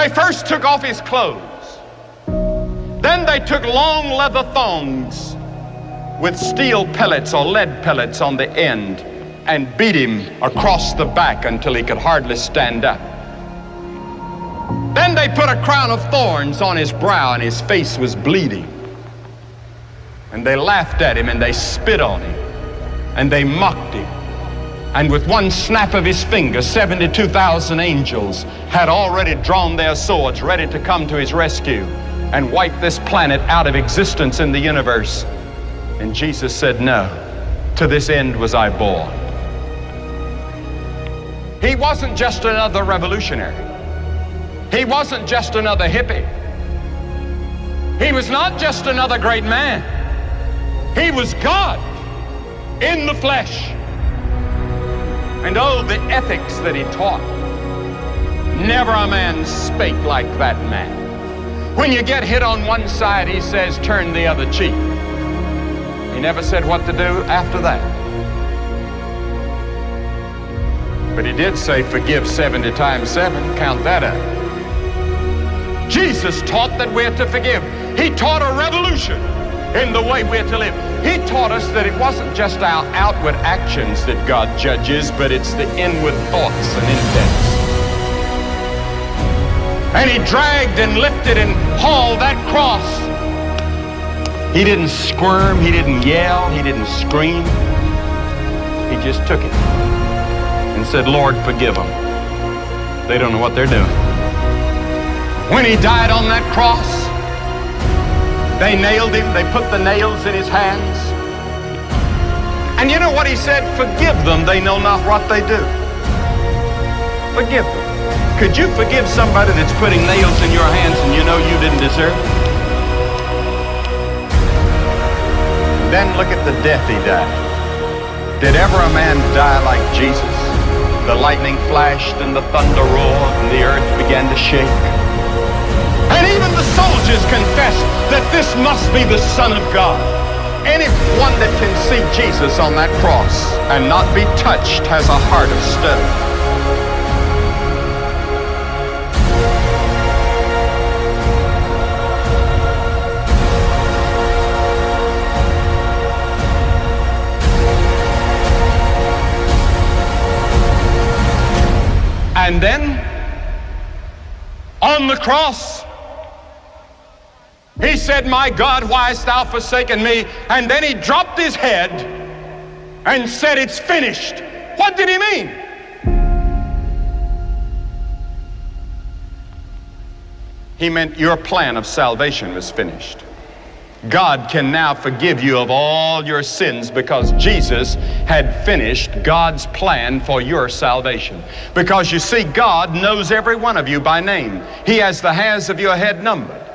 They first took off his clothes. Then they took long leather thongs with steel pellets or lead pellets on the end and beat him across the back until he could hardly stand up. Then they put a crown of thorns on his brow and his face was bleeding. And they laughed at him and they spit on him and they mocked him. And with one snap of his finger, 72,000 angels had already drawn their swords ready to come to his rescue and wipe this planet out of existence in the universe. And Jesus said, no, to this end was I born. He wasn't just another revolutionary. He wasn't just another hippie. He was not just another great man. He was God in the flesh. And oh, the ethics that he taught. Never a man spake like that man. When you get hit on one side, he says, turn the other cheek. He never said what to do after that. But he did say, forgive 70 times 7. Count that up. Jesus taught that we're to forgive. He taught a revolution in the way we're to live. He taught us that it wasn't just our outward actions that God judges, but it's the inward thoughts and intents. And he dragged and lifted and hauled that cross. He didn't squirm, he didn't yell, he didn't scream. He just took it and said, Lord, forgive them. They don't know what they're doing. When he died on that cross, they nailed him, they put the nails in his hands. And you know what he said? Forgive them, they know not what they do. Forgive them. Could you forgive somebody that's putting nails in your hands and you know you didn't deserve it? Then look at the death he died. Did ever a man die like Jesus? The lightning flashed and the thunder roared and the earth began to shake. And even the soldiers confessed that this must be the Son of God. Anyone that can see Jesus on that cross and not be touched has a heart of stone. And then, on the cross, he said, my God, why hast thou forsaken me? And then he dropped his head and said, it's finished. What did he mean? He meant your plan of salvation was finished. God can now forgive you of all your sins because Jesus had finished God's plan for your salvation. Because you see, God knows every one of you by name. He has the hairs of your head numbered.